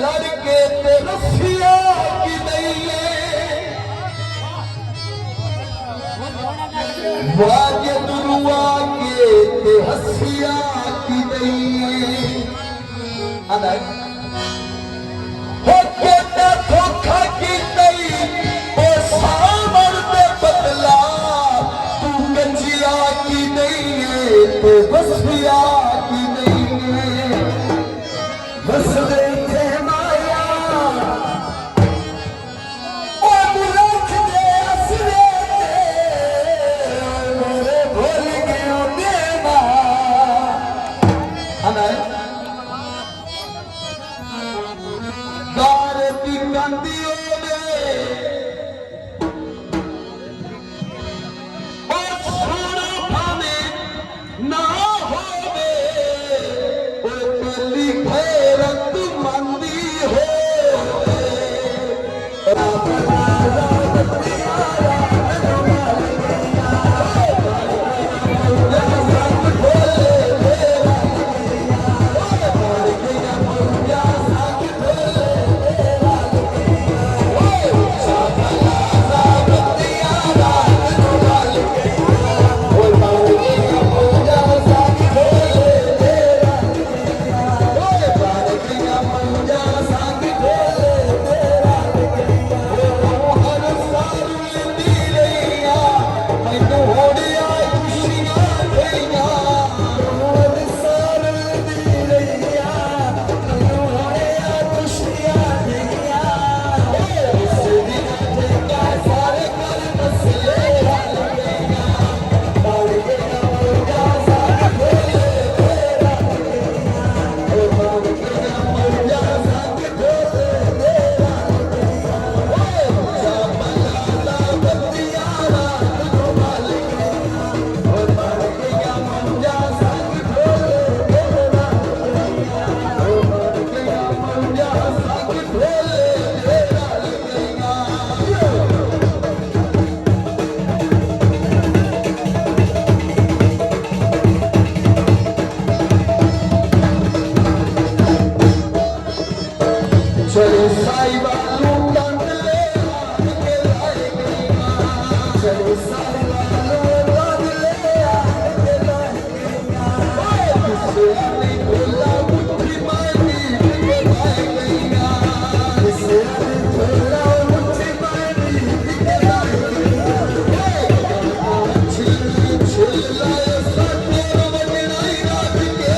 लड़के ते रसिया की नहीं वाज दुरुआ के ते हसिया की नहीं हो के ते धोखा की नहीं ओ सामर दे बदला तू गंजिया की नहीं तो बसिया की नहीं बस थे माया ओ मुलक दे असरे मेरे भूल गयो देवा दार दी कंदियों में ओ सोना भावे ना होवे ओ तेरी गैरत मंदी हो चले साहिबा तू कंद ले आन के लाए गईया चले साहिबा तू कंद ले आन के लाए गईया किसे नहीं बोला मुट्ठी मारी के लाए गईया किसे नहीं बोला मुट्ठी मारी के लाए गईया छिल छिल लाए साथे वजनाई रात के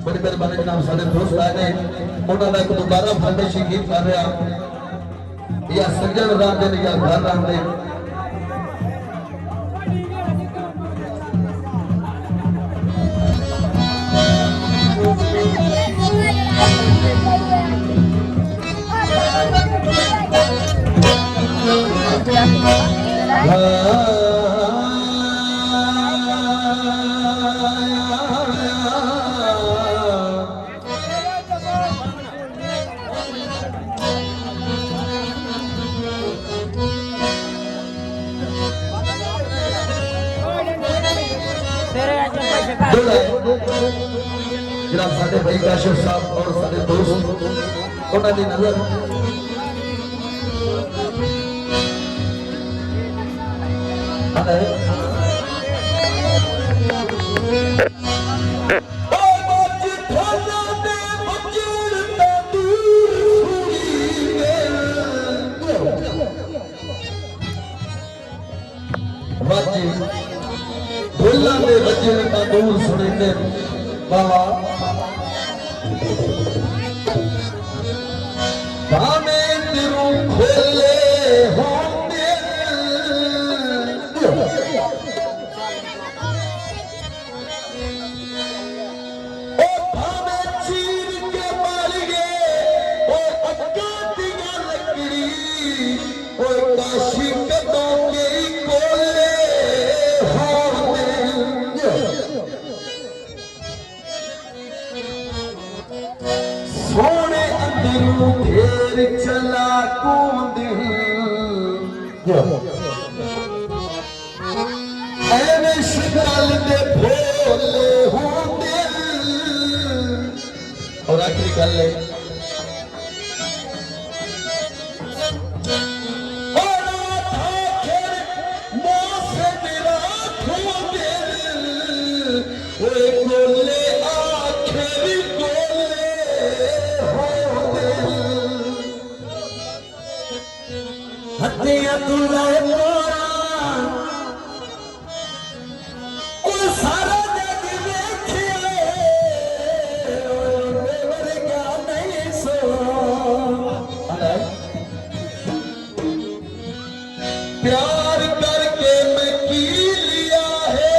बड़ी मेहरबानी जनाब सारे दोस्त आए ने उन्होंने एक दोबारा फरमाइशी गीत कर रहा या सज्जन राम दे या घर राम दे जनाब साडे भाई काशिफ साहब और सारे दोस्त उन्होंने नजर ढोलां दे वजन तंदूर सुनिंदे बाबा भावे दिलों खोले होंदे ओ भावे चीर के मार गए ओ अक्का दिया लकड़ी ओ काशी कदों के कोले सोने अंदरों घेर चला कूद ऐने शिकाल दे भोले होंदे और आखिरी गल है हत्या तुलाए मोरा और सारा जग देखे और क्या नहीं सो प्यार करके मैं की लिया है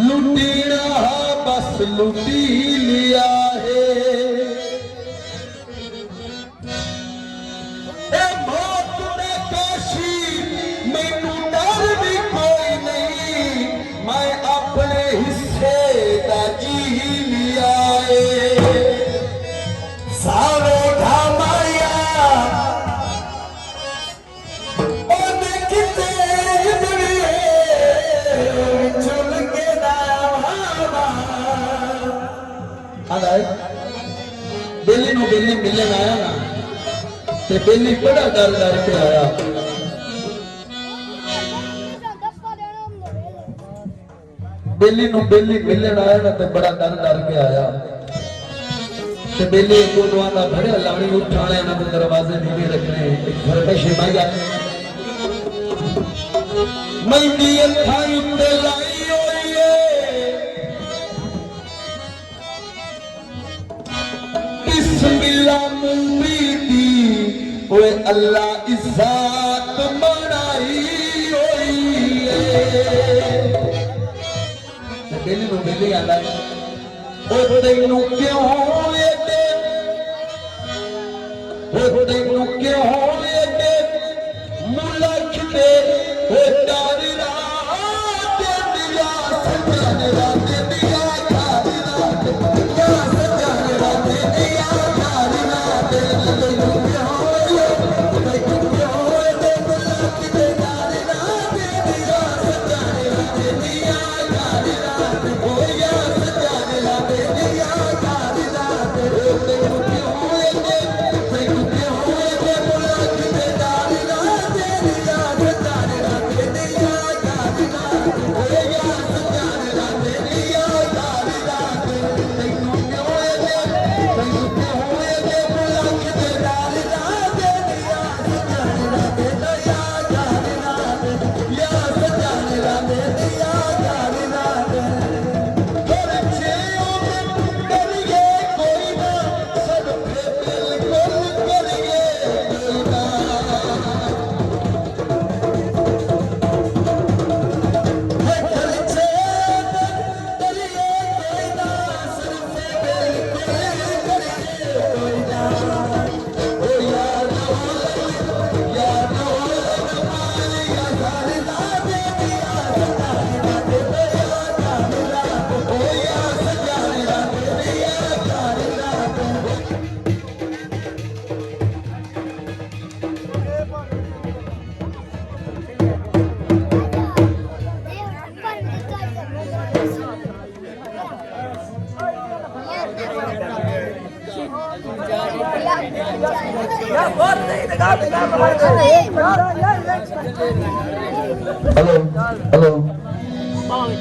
लुटीना बस लुटी लिया है बेली नु बेली मिलन आया ना ते बेली बड़ा डर डर के आया बेली नु बेली मिलन आया ना ते बड़ा डर डर के आया ते बेली को दुआना भरे लाणी उठाने ना ते दरवाजे नीचे रखने एक घर पे शिमाया मैं दी अखां उत्ते लाई होई है बिस्मिल्लाह मुंबी ओए अल्लाह इज्जत बनाई होई है बेली नु बेली आंदा ओ तैनू क्यों लेते ओ तैनू क्यों लेते मुलक दे ओ डारी रात दिया सजन रात दिया खारी रात या सजन रात दिया खारी रात तैनू क्यों लेते मुलक दे डारी रात दिया सजन रात दिया खारी रात ओ या सजन रात दिया खारी रात तैनू क्यों लेते मुलक दे डारी रात दिया सजन रात दिया खारी रात ओ या सजन रात दिया खारी रात तैनू क्यों लेते मुलक दे डारी रात दिया सजन रात दिया खारी रात या सजन रात दिया खारी रात हेलो हेलो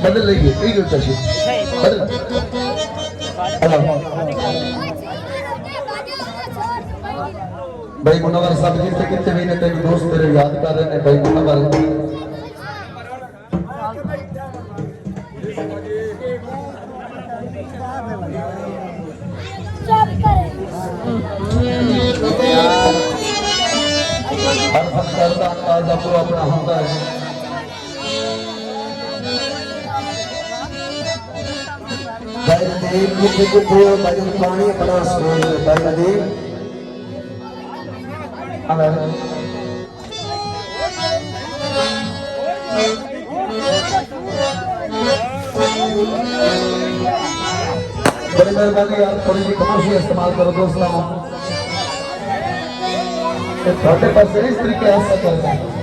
बदल रही है ठीक है बदल हेलो भाई मुनव्वर साहब जितने कितने भी ने तेरे दोस्त तेरे याद कर रहे हैं भाई मुनव्वर हर फंक्शन का अंदाज आपको अपना होता है भाई नदीम कितने को भाई पानी अपना सामान भाई नदीम बड़ी मेहरबानी यार थोड़ी सी खामोशी इस्तेमाल करो दोस्तों थोड़े पास इस तरीके से चलता है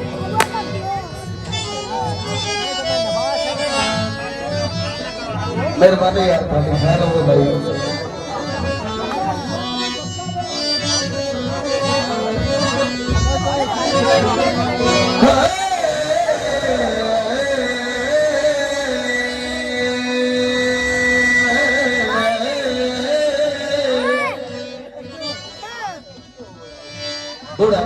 मेहरबानी यार खैर हो भाई थोड़ा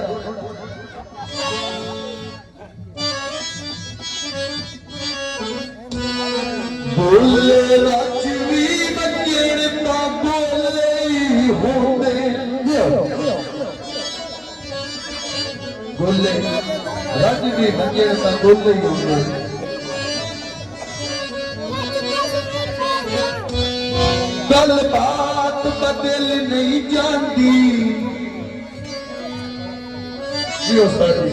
बोले राजवी बच्चेर ता बोले होंदे बोले राजवी बच्चेर ता बोले होंदे गल बात बदल नहीं जाती जियो साडी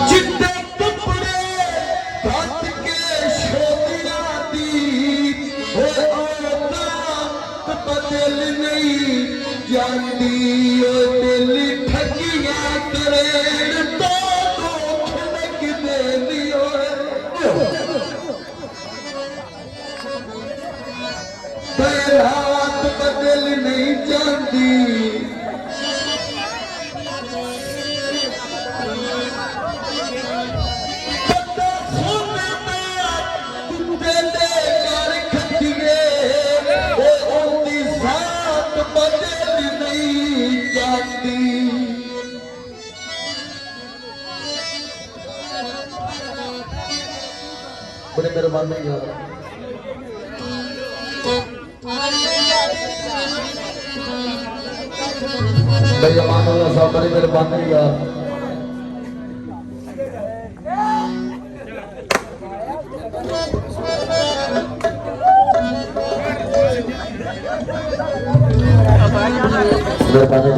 चिट्टे कपड़े रात के शोदिया दी हो औरत बदल नहीं जाती ओ दिल ठगियां करे तो खड़क दे दियो रात बदल नहीं जाती बड़े मेहरबानी यार भाई अमान अल्लाह साहब बड़ी मेहरबानी यार मेहरबानी